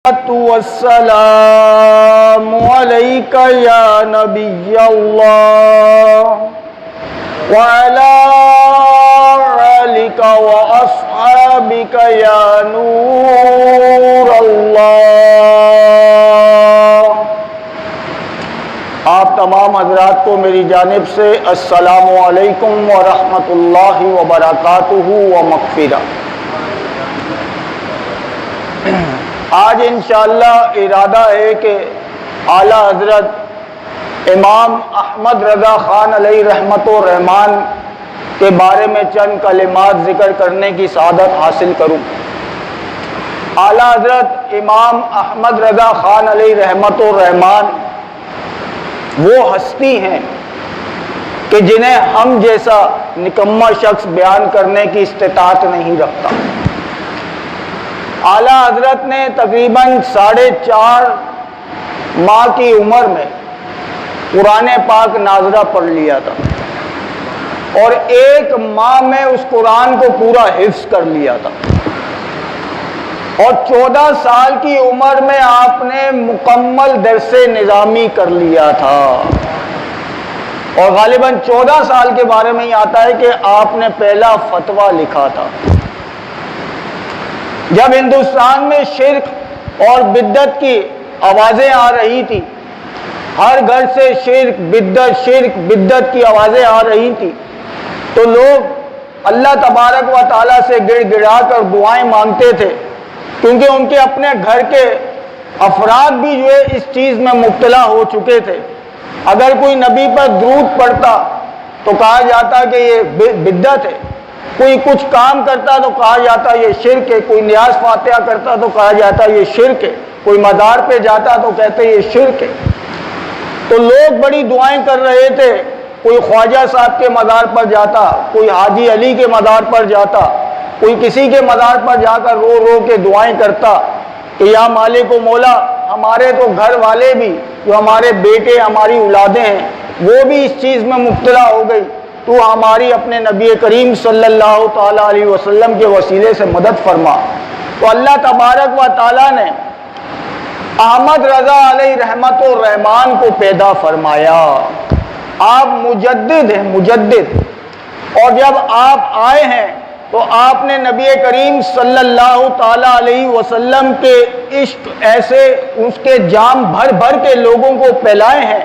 والسلام عليك يا نبي الله وعلى آلك وأصحابك يا نور الله۔ آپ تمام حضرات کو میری جانب سے السلام علیکم ورحمۃ اللہ وبرکاتہ و مغفرہ۔ آج انشاءاللہ ارادہ ہے کہ اعلیٰ حضرت امام احمد رضا خان علیہ رحمت و رحمان کے بارے میں چند کلمات ذکر کرنے کی سعادت حاصل کروں۔ اعلیٰ حضرت امام احمد رضا خان علیہ رحمت و رحمان وہ ہستی ہیں کہ جنہیں ہم جیسا نکما شخص بیان کرنے کی استطاعت نہیں رکھتا۔ اعلیٰ حضرت نے تقریباً 4.5 ماہ کی عمر میں قرآن پاک ناظرہ پڑھ لیا تھا اور 1 ماہ میں اس قرآن کو پورا حفظ کر لیا تھا، اور 14 سال کی عمر میں آپ نے مکمل درس نظامی کر لیا تھا، اور غالباً 14 سال کے بارے میں ہی آتا ہے کہ آپ نے پہلا فتویٰ لکھا تھا۔ جب ہندوستان میں شرک اور بدعت کی آوازیں آ رہی تھی، ہر گھر سے شرک بدعت کی آوازیں آ رہی تھی، تو لوگ اللہ تبارک و تعالیٰ سے گڑ گڑا کر دعائیں مانگتے تھے، کیونکہ ان کے اپنے گھر کے افراد بھی جو ہے اس چیز میں مبتلا ہو چکے تھے۔ اگر کوئی نبی پر درود پڑھتا تو کہا جاتا کہ یہ بدعت ہے، کوئی کچھ کام کرتا تو کہا جاتا یہ شرک ہے، کوئی نیاز فاتحہ کرتا تو کہا جاتا یہ شرک ہے، کوئی مزار پہ جاتا تو کہتے یہ شرک ہے۔ تو لوگ بڑی دعائیں کر رہے تھے، کوئی خواجہ صاحب کے مزار پر جاتا، کوئی حاجی علی کے مزار پر جاتا، کوئی کسی کے مزار پر جا کر رو رو کے دعائیں کرتا کہ یا مالک و مولا، ہمارے تو گھر والے بھی، جو ہمارے بیٹے ہماری اولادیں ہیں، وہ بھی اس چیز میں مبتلا ہو گئی، تو ہماری اپنے نبی کریم صلی اللہ تعالیٰ علیہ وسلم کے وسیلے سے مدد فرما۔ تو اللہ تبارک و تعالیٰ نے احمد رضا علیہ رحمت و رحمان کو پیدا فرمایا۔ آپ مجدد ہیں، مجدد، اور جب آپ آئے ہیں تو آپ نے نبی کریم صلی اللہ تعالیٰ علیہ وسلم کے عشق ایسے اس کے جام بھر بھر کے لوگوں کو پھیلائے ہیں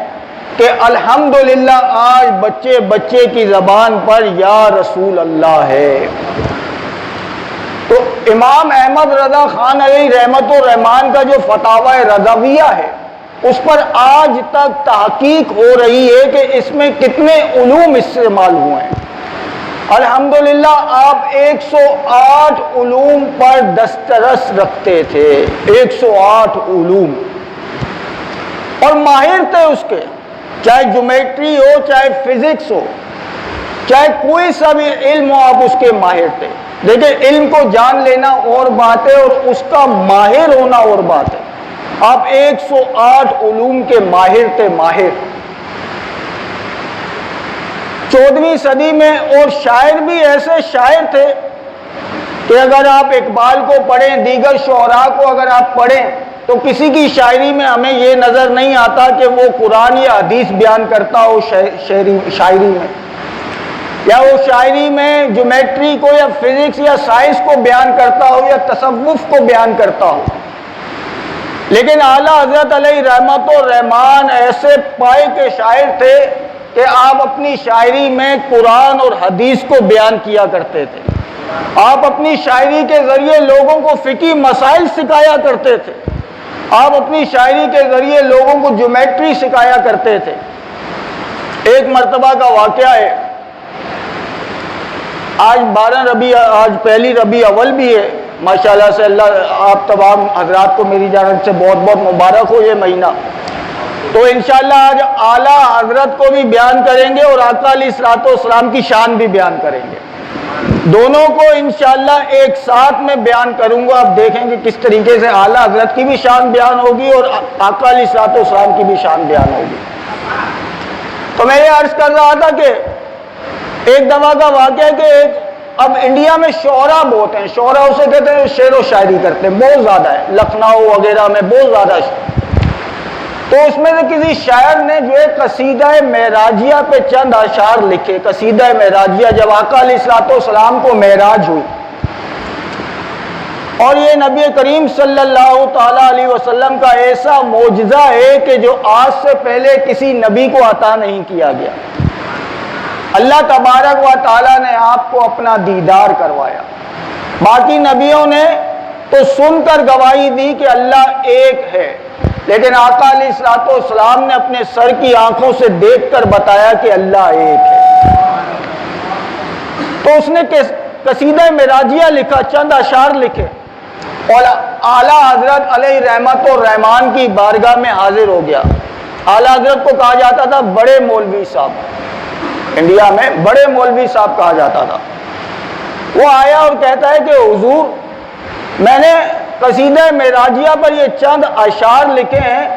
کہ الحمدللہ آج بچے بچے کی زبان پر یا رسول اللہ ہے۔ تو امام احمد رضا خان علیہ رحمت و رحمان کا جو فتاوی رضویہ ہے، اس پر آج تک تحقیق ہو رہی ہے کہ اس میں کتنے علوم استعمال ہوئے ہیں۔ الحمدللہ آپ 108 علوم پر دسترس رکھتے تھے، 108 علوم، اور ماہر تھے اس کے، چاہے جیومیٹری ہو، چاہے فزکس ہو، چاہے کوئی سا بھی علم ہو، آپ اس کے ماہر تھے۔ دیکھیں، علم کو جان لینا اور بات ہے اور اس کا ماہر ہونا اور بات ہے۔ آپ 108 علوم کے ماہر تھے، ماہر۔ 14ویں صدی میں اور شاعر بھی ایسے شاعر تھے کہ اگر آپ اقبال کو پڑھیں، دیگر شعراء کو اگر آپ پڑھیں، تو کسی کی شاعری میں ہمیں یہ نظر نہیں آتا کہ وہ قرآن یا حدیث بیان کرتا ہو شاعری میں، یا وہ شاعری میں جیومیٹری کو یا فزکس یا سائنس کو بیان کرتا ہو یا تصوف کو بیان کرتا ہو۔ لیکن اعلیٰ حضرت علیہ رحمت و رحمان ایسے پائے کے شاعر تھے کہ آپ اپنی شاعری میں قرآن اور حدیث کو بیان کیا کرتے تھے۔ آپ اپنی شاعری کے ذریعے لوگوں کو فقہی مسائل سکھایا کرتے تھے، آپ اپنی شاعری کے ذریعے لوگوں کو جیومیٹری سکھایا کرتے تھے۔ ایک مرتبہ کا واقعہ ہے، آج 12 ربیع، آج پہلی ربیع اول بھی ہے، ماشاءاللہ سے اللہ آپ تمام حضرات کو میری جانب سے بہت بہت مبارک ہو یہ مہینہ۔ تو انشاءاللہ آج اعلیٰ حضرت کو بھی بیان کریں گے اور آقا علیہ الصلوۃ والسلام کی شان بھی بیان کریں گے، دونوں کو انشاءاللہ ایک ساتھ میں بیان کروں گا۔ آپ دیکھیں گے کس طریقے سے اعلیٰ حضرت کی بھی شان بیان ہوگی اور آقا علیہ الصلوۃ والسلام کی بھی شان بیان ہوگی۔ تو میں یہ عرض کر رہا تھا کہ ایک دفعہ کا واقعہ ہے کہ ایک اب انڈیا میں شعرا بہت ہیں، شعرا اسے کہتے ہیں شعر و شاعری کرتے ہیں، بہت زیادہ ہے، لکھنؤ وغیرہ میں بہت زیادہ تو اس میں سے کسی شاعر نے جو ہے قصیدہ معراجیہ پہ چند اشعار لکھے. قصیدہ معراجیہ جب آقا علیہ الصلوۃ والسلام کو معراج ہوئی اور یہ نبی کریم صلی اللہ تعالی علیہ وسلم کا ایسا معجزہ ہے کہ جو آج سے پہلے کسی نبی کو عطا نہیں کیا گیا. اللہ تبارک و تعالی نے آپ کو اپنا دیدار کروایا. باقی نبیوں نے تو سن کر گواہی دی کہ اللہ ایک ہے، لیکن آقا علیہ الصلوۃ والسلام نے اپنے سر کی آنکھوں سے دیکھ کر بتایا کہ اللہ ایک ہے. تو اس نے قصیدہ معراجیہ لکھا، چند اشعار لکھے اور اعلیٰ حضرت علیہ رحمت الرحمان کی بارگاہ میں حاضر ہو گیا. اعلیٰ حضرت کو کہا جاتا تھا بڑے مولوی صاحب، انڈیا میں بڑے مولوی صاحب کہا جاتا تھا. وہ آیا اور کہتا ہے کہ حضور میں نے قصیدہ معراجیہ پر یہ چند اشعار لکھے ہیں،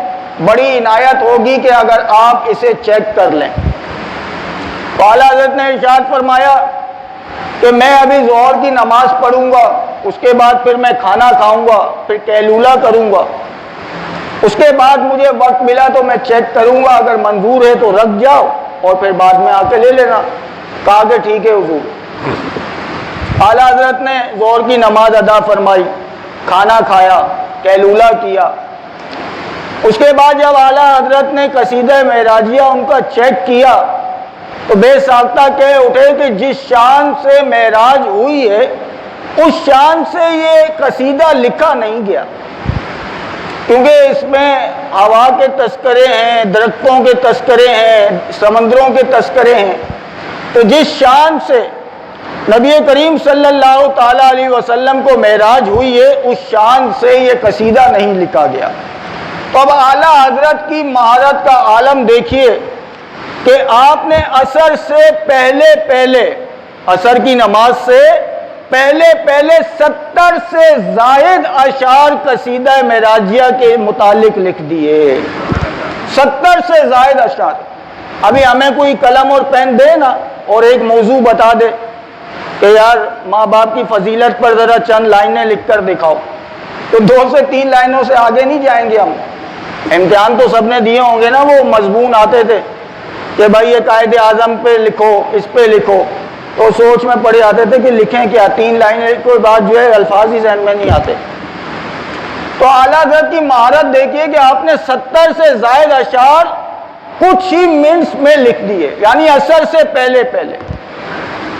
بڑی عنایت ہوگی کہ اگر آپ اسے چیک کر لیں. تو اعلیٰ حضرت نے ارشاد فرمایا کہ میں ابھی ظہر کی نماز پڑھوں گا، اس کے بعد پھر میں کھانا کھاؤں گا، پھر قیلولہ کروں گا، اس کے بعد مجھے وقت ملا تو میں چیک کروں گا، اگر منظور ہے تو رکھ جاؤ اور پھر بعد میں آ کے لے لینا. کہا کہ ٹھیک ہے حضور. اعلیٰ حضرت نے ظہر کی نماز ادا فرمائی، کھانا کھایا، قیلولہ کیا. اس کے بعد جب اعلیٰ حضرت نے قصیدہ معراجیہ ان کا چیک کیا تو بے ساختہ کہہ اٹھے کہ جس شان سے معراج ہوئی ہے اس شان سے یہ قصیدہ لکھا نہیں گیا، کیونکہ اس میں ہوا کے تذکرے ہیں، درختوں کے تذکرے ہیں، سمندروں کے تذکرے ہیں. تو جس شان سے نبی کریم صلی اللہ تعالیٰ علیہ وسلم کو معراج ہوئی ہے اس شان سے یہ قصیدہ نہیں لکھا گیا. تو اب اعلیٰ حضرت کی مہارت کا عالم دیکھیے کہ آپ نے عصر سے پہلے عصر کی نماز سے پہلے 70 سے زائد اشعار قصیدہ معراجیہ کے متعلق لکھ دیے. 70 سے زائد اشعار. ابھی ہمیں کوئی قلم اور پین دے نا اور ایک موضوع بتا دے کہ یار ماں باپ کی فضیلت پر ذرا چند لائنیں لکھ کر دکھاؤ، تو 2 سے 3 لائنوں سے آگے نہیں جائیں گے ہم. امتحان تو سب نے دیے ہوں گے نا، وہ مضمون آتے تھے کہ بھائی یہ قائد اعظم پہ لکھو، اس پہ لکھو، تو سوچ میں پڑے آتے تھے کہ لکھیں کیا، 3 لائنیں کوئی بات جو ہے الفاظ ہی ذہن میں نہیں آتے. تو اعلیٰ حضرت کی مہارت دیکھیے کہ آپ نے 70 سے زائد اشعار کچھ ہی منٹس میں لکھ دیے، یعنی عصر سے پہلے.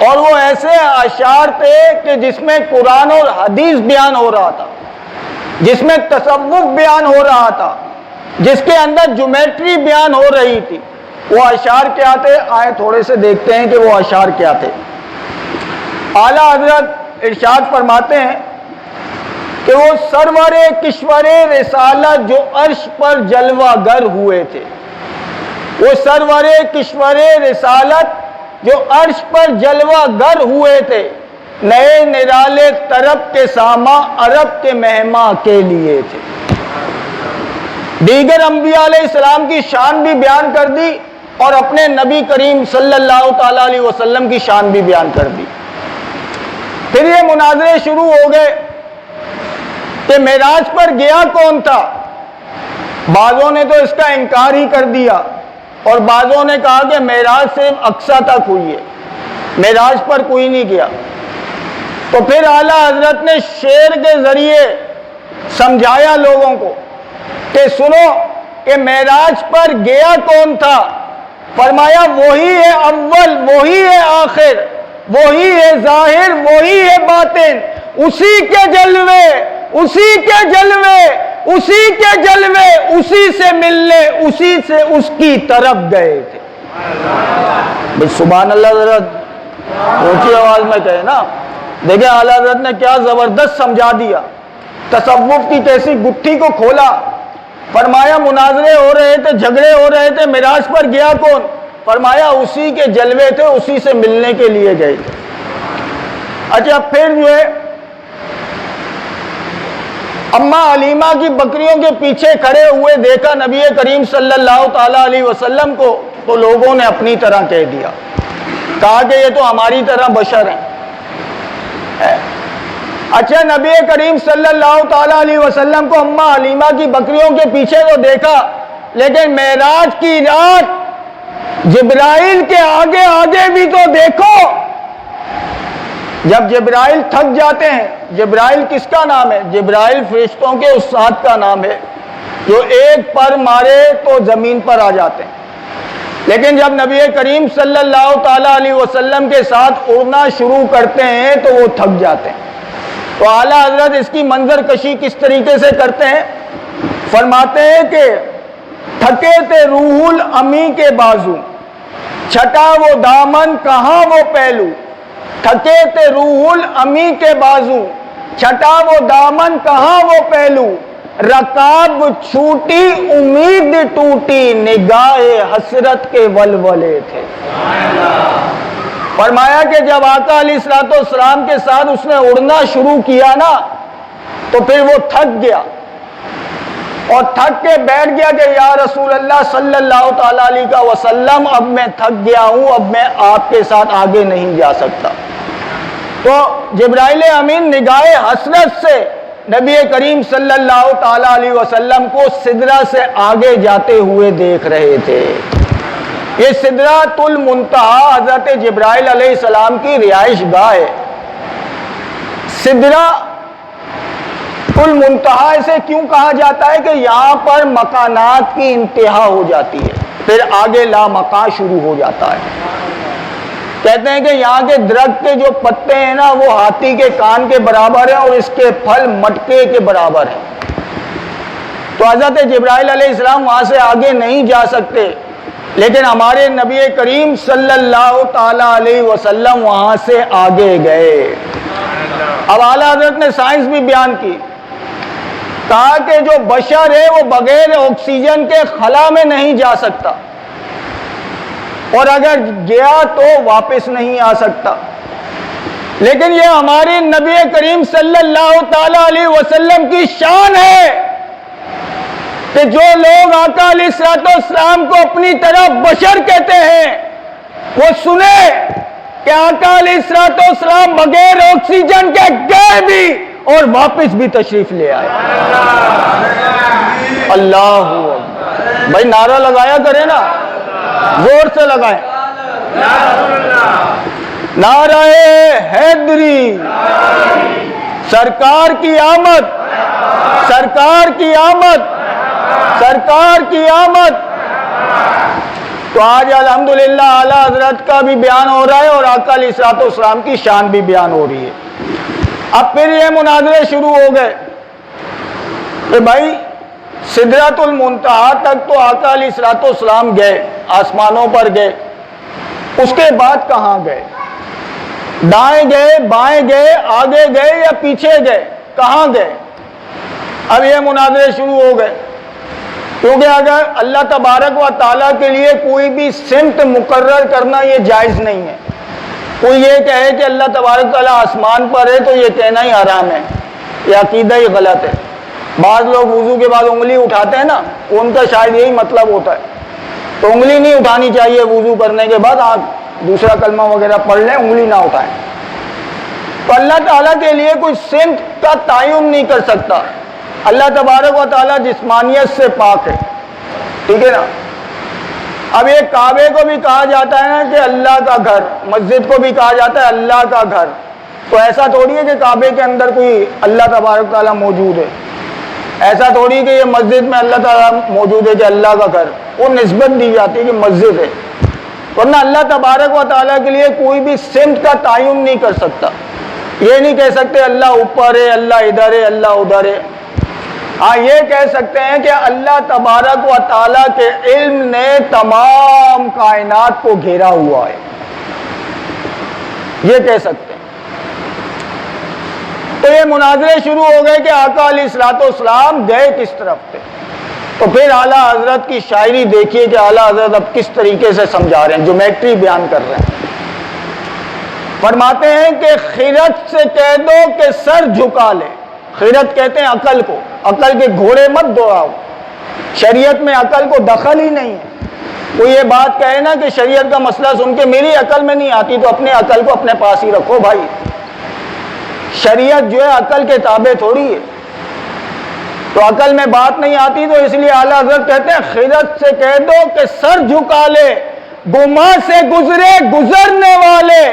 اور وہ ایسے اشعار تھے کہ جس میں قرآن اور حدیث بیان ہو رہا تھا، جس میں تصوف بیان ہو رہا تھا، جس کے اندر جیومیٹری بیان ہو رہی تھی. وہ اشعار کیا تھے؟ آئے تھوڑے سے دیکھتے ہیں کہ وہ اشعار کیا تھے. اعلیٰ حضرت ارشاد فرماتے ہیں کہ وہ سرور کشور رسالت جو عرش پر جلوہ گر ہوئے تھے، وہ سرور کشور رسالت جو عرش پر جلوہ گر ہوئے تھے، نئے نرالے طرب کے ساما عرب کے مہماں کے لیے تھے. دیگر انبیاء علیہ السلام کی شان بھی بیان کر دی اور اپنے نبی کریم صلی اللہ تعالیٰ علیہ وسلم کی شان بھی بیان کر دی. پھر یہ مناظرے شروع ہو گئے کہ معراج پر گیا کون تھا. بعضوں نے تو اس کا انکار ہی کر دیا اور بعضوں نے کہا کہ معراج صرف اقصیٰ تک ہوئی ہے، معراج پر کوئی نہیں گیا. تو پھر اعلیٰ حضرت نے شعر کے ذریعے سمجھایا لوگوں کو کہ سنو کہ معراج پر گیا کون تھا. فرمایا وہی ہے اول، وہی ہے آخر، وہی ہے ظاہر، وہی ہے باطن، اسی کے جلوے، اسی کے جلوے، اسی کے جلوے، اسی سے ملنے، اسی سے اس کی طرف گئے تھے. سبحان اللہ، حضرت اونچی آواز میں کہے نا. دیکھیں اعلیٰ حضرت نے کیا زبردست سمجھا دیا، تصوف کی کیسی گٹھی کو کھولا. فرمایا مناظرے ہو رہے تھے، جھگڑے ہو رہے تھے، معراج پر گیا کون؟ فرمایا اسی کے جلوے تھے، اسی سے ملنے کے لیے گئے تھے. اچھا پھر جو ہے اماں علیمہ کی بکریوں کے پیچھے کھڑے ہوئے دیکھا نبی کریم صلی اللہ تعالیٰ علیہ وسلم کو، تو لوگوں نے اپنی طرح کہہ دیا، کہا کہ یہ تو ہماری طرح بشر ہیں. اچھا نبی کریم صلی اللہ تعالی علیہ وسلم کو اماں حلیمہ کی بکریوں کے پیچھے تو دیکھا، لیکن معراج کی رات جبرائیل کے آگے آگے بھی تو دیکھو۔ جب جبرائیل تھک جاتے ہیں، جبرائیل کس کا نام ہے؟ جبرائیل فرشتوں کے استاد کا نام ہے، جو ایک پر مارے تو زمین پر آ جاتے ہیں، لیکن جب نبی کریم صلی اللہ تعالی علیہ وسلم کے ساتھ اڑنا شروع کرتے ہیں تو وہ تھک جاتے ہیں۔ تو اعلیٰ حضرت اس کی منظر کشی کس طریقے سے کرتے ہیں؟ فرماتے ہیں کہ تھکے تھے روح الامی کے بازو، چھٹا وہ دامن کہاں وہ پہلو، تھکے تھے روح الامی کے بازو، چھٹا وہ دامن کہاں وہ پہلو، رکاب چھوٹی امید ٹوٹی، نگاہ حسرت کے ولولے تھے۔ فرمایا کہ جب آقا علیہ الصلوۃ والسلام کے ساتھ اس نے اڑنا شروع کیا نا تو پھر وہ تھک گیا اور تھک کے بیٹھ گیا کہ یا رسول اللہ صلی اللہ تعالی علیہ وسلم اب میں تھک گیا ہوں، اب میں آپ کے ساتھ آگے نہیں جا سکتا۔ تو جبرائیل امین نگاہ حسرت سے نبی کریم صلی اللہ تعالی علیہ وسلم کو سدرہ سے آگے جاتے ہوئے دیکھ رہے تھے۔ یہ سدرۃ المنتہا حضرت جبرائیل علیہ السلام کی رہائش گاہ ہے۔ سدرۃ المنتہا اسے کیوں کہا جاتا ہے کہ یہاں پر مکانات کی انتہا ہو جاتی ہے، پھر آگے لامکان شروع ہو جاتا ہے۔ کہتے ہیں کہ یہاں کے درخت کے جو پتے ہیں نا وہ ہاتھی کے کان کے برابر ہیں اور اس کے پھل مٹکے کے برابر ہیں۔ تو حضرت جبرائیل علیہ السلام وہاں سے آگے نہیں جا سکتے، لیکن ہمارے نبی کریم صلی اللہ تعالی علیہ وسلم وہاں سے آگے گئے۔ اب اعلیٰ حضرت نے سائنس بھی بیان کی، کہا کہ جو بشر ہے وہ بغیر آکسیجن کے خلا میں نہیں جا سکتا، اور اگر گیا تو واپس نہیں آ سکتا، لیکن یہ ہمارے نبی کریم صلی اللہ تعالی علیہ وسلم کی شان ہے کہ جو لوگ آقا علیہ الصلوۃ والسلام کو اپنی طرف بشر کہتے ہیں وہ سنیں کہ آقا علیہ الصلوۃ والسلام بغیر آکسیجن کے گئے بھی اور واپس بھی تشریف لے آئے۔ اللہ اکبر، بھائی نعرہ لگایا کرے نا، زور سے لگائیں، نعرہ حیدری، سرکار کی آمد، سرکار کی آمد، سرکار کی آمد۔ تو آج الحمدللہ اعلیٰ حضرت کا بھی بیان ہو رہا ہے اور آقا علیہ الصلوۃ والسلام کی شان بھی بیان ہو رہی ہے۔ اب پھر یہ مناظرے شروع ہو گئے کہ بھائی سدرۃ المنتہا تک تو آقا علیہ الصلوۃ والسلام گئے، آسمانوں پر گئے، اس کے بعد کہاں گئے؟ دائیں گئے، بائیں گئے، آگے گئے یا پیچھے گئے؟ کہاں گئے؟ اب یہ مناظرے شروع ہو گئے، کیونکہ اگر اللہ تبارک و تعالیٰ کے لیے کوئی بھی سمت مقرر کرنا یہ جائز نہیں ہے۔ کوئی یہ کہے کہ اللہ تبارک و تعالیٰ آسمان پر ہے تو یہ کہنا ہی حرام ہے، یہ عقیدہ ہی غلط ہے۔ بعض لوگ وضو کے بعد انگلی اٹھاتے ہیں نا، ان کا شاید یہی مطلب ہوتا ہے، تو انگلی نہیں اٹھانی چاہیے وضو کرنے کے بعد، آپ دوسرا کلمہ وغیرہ پڑھ لیں، انگلی نہ اٹھائیں۔ تو اللہ تعالیٰ کے لیے کوئی سمت کا تعین نہیں کر سکتا۔ اللہ تبارک و تعالیٰ جسمانیت سے پاک ہے، ٹھیک ہے نا۔ اب یہ کعبے کو بھی کہا جاتا ہے نا کہ اللہ کا گھر، مسجد کو بھی کہا جاتا ہے اللہ کا گھر، تو ایسا تھوڑی ہے کہ کعبے کے اندر کوئی اللہ تبارک و تعالیٰ موجود ہے، ایسا تھوڑی کہ یہ مسجد میں اللہ تعالیٰ موجود ہے کہ اللہ کا گھر، وہ نسبت دی جاتی ہے کہ مسجد ہے، ورنہ اللہ تبارک و تعالیٰ کے لیے کوئی بھی سمت کا تعین نہیں کر سکتا۔ یہ نہیں کہہ سکتے اللہ اوپر ہے، اللہ ادھر ہے، اللہ ادھر ہے۔ ہاں یہ کہہ سکتے ہیں کہ اللہ تبارک و تعالیٰ کے علم نے تمام کائنات کو گھیرا ہوا ہے، یہ کہہ سکتے ہیں۔ تو یہ مناظرے شروع ہو گئے کہ آقا علیہ الصلوۃ والسلام گئے کس طرف تھے۔ تو پھر اعلیٰ حضرت کی شاعری دیکھیے کہ اعلیٰ حضرت اب کس طریقے سے سمجھا رہے ہیں، جیومیٹری بیان کر رہے ہیں۔ فرماتے ہیں کہ خیرت سے کہہ دو کہ سر جھکا لے، خیرت کہتے ہیں عقل کو، عقل کے گھوڑے مت دوڑاؤ، شریعت میں عقل کو دخل ہی نہیں ہے۔ کوئی یہ بات کہے نا کہ شریعت کا مسئلہ سن کے میری عقل میں نہیں آتی، تو اپنے عقل کو اپنے پاس ہی رکھو بھائی، شریعت جو ہے عقل کے تابع تھوڑی ہے، تو عقل میں بات نہیں آتی، تو اس لیے اعلیٰ حضرت کہتے ہیں خرد سے کہہ دو کہ سر جھکا لے، گما سے گزرے گزرنے والے،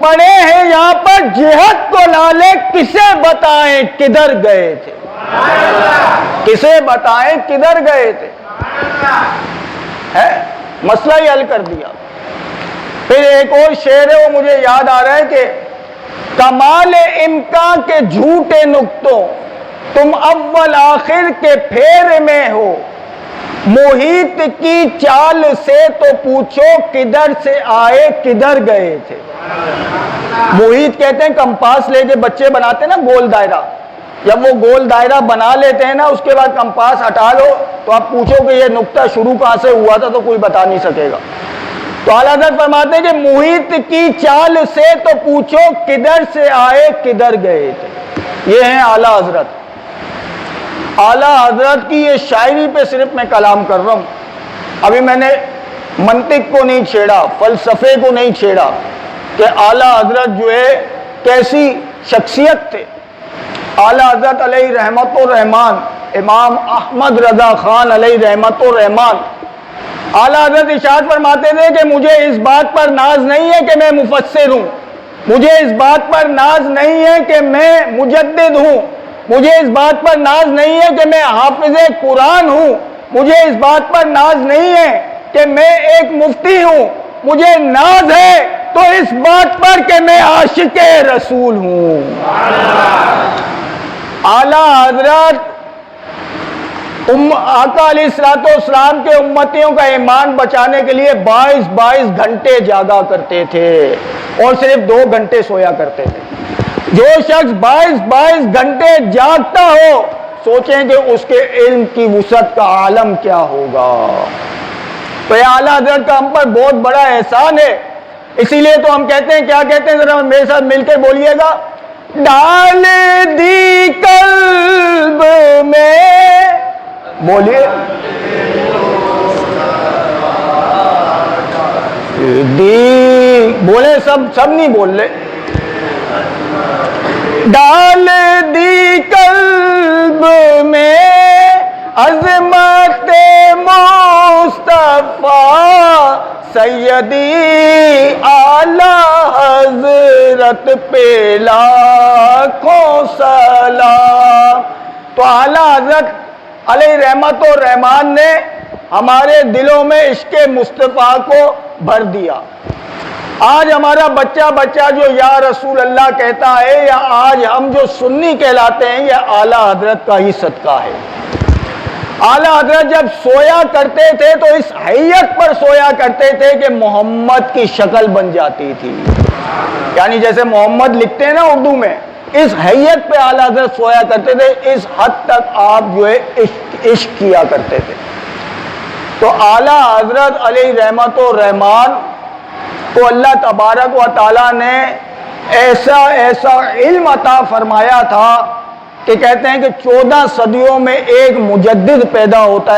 پڑے ہیں یہاں پر جہت کو لالے، کسے بتائیں کدھر گئے تھے، کسے بتائیں کدھر گئے تھے، مسئلہ ہی حل کر دیا۔ پھر ایک اور شعر ہے، وہ مجھے یاد آ رہا ہے کہ کمال امکان کے جھوٹے نقطوں، تم اول آخر کے پھیر میں ہو، محیط کی چال سے تو پوچھو کدھر سے آئے کدھر گئے تھے۔ محیط کہتے ہیں کمپاس لے کے بچے بناتے ہیں نا گول دائرہ، جب وہ گول دائرہ بنا لیتے ہیں نا اس کے بعد کمپاس ہٹا لو تو آپ پوچھو کہ یہ نقطہ شروع کہاں سے ہوا تھا تو کوئی بتا نہیں سکے گا۔ تو اعلیٰ حضرت فرماتے ہیں کہ محیط کی چال سے تو پوچھو کدھر سے آئے کدھر گئے تھے۔ یہ ہیں اعلیٰ حضرت۔ اعلیٰ حضرت کی یہ شاعری پہ صرف میں کلام کر رہا ہوں، ابھی میں نے منطق کو نہیں چھیڑا، فلسفے کو نہیں چھیڑا کہ اعلیٰ حضرت جو ہے کیسی شخصیت تھے۔ اعلیٰ حضرت علیہ رحمت الرحمان امام احمد رضا خان علیہ رحمت الرحمان، اعلیٰ حضرت ارشاد فرماتے تھے کہ مجھے اس بات پر ناز نہیں ہے کہ میں مفسر ہوں، مجھے اس بات پر ناز نہیں ہے کہ میں مجدد ہوں، مجھے اس بات پر ناز نہیں ہے کہ میں حافظ قرآن ہوں، مجھے اس بات پر ناز نہیں ہے کہ میں ایک مفتی ہوں، مجھے ناز ہے تو اس بات پر کہ میں عاشق رسول ہوں۔ اعلیٰ حضرت آقا علیہ الصلوۃ والسلام کے امتیوں کا ایمان بچانے کے لیے 22 گھنٹے جاگا کرتے تھے اور صرف 2 گھنٹے سویا کرتے تھے۔ جو شخص 22 گھنٹے جاگتا ہو سوچیں کہ اس کے علم کی وسعت کا عالم کیا ہوگا۔ تو یہ اعلیٰ حضرت کا ہم پر بہت بڑا احسان ہے، اسی لیے تو ہم کہتے ہیں، کیا کہتے ہیں ذرا میرے ساتھ مل کے بولیے گا، ڈال دی قلب میں، بولیے، دی، بولے سب نہیں بول رہے، ڈال دی قلب میں عظمت مصطفیٰ سیدی اعلیٰ حضرت پہ لاکھوں سلام۔ تو اعلیٰ حضرت علیہ رحمت الرحمان نے ہمارے دلوں میں عشق مصطفیٰ کو بھر دیا۔ آج ہمارا بچہ جو یا رسول اللہ کہتا ہے، یا آج ہم جو سنی کہلاتے ہیں، یہ اعلیٰ حضرت کا ہی صدقہ ہے۔ اعلیٰ حضرت جب سویا کرتے تھے تو اس حیت پر سویا کرتے تھے کہ محمد کی شکل بن جاتی تھی، یعنی جیسے محمد لکھتے ہیں نا اردو میں، اس حیت پہ اعلیٰ حضرت سویا کرتے تھے، اس حد تک آپ جو ہے عشق کیا کرتے تھے۔ تو اعلیٰ حضرت علیہ رحمت الرحمان کو اللہ تبارک و تعالیٰ نے ایسا علم عطا فرمایا تھا کہ کہتے ہیں کہ 14 صدیوں میں ایک مجدد پیدا ہوتا ہے۔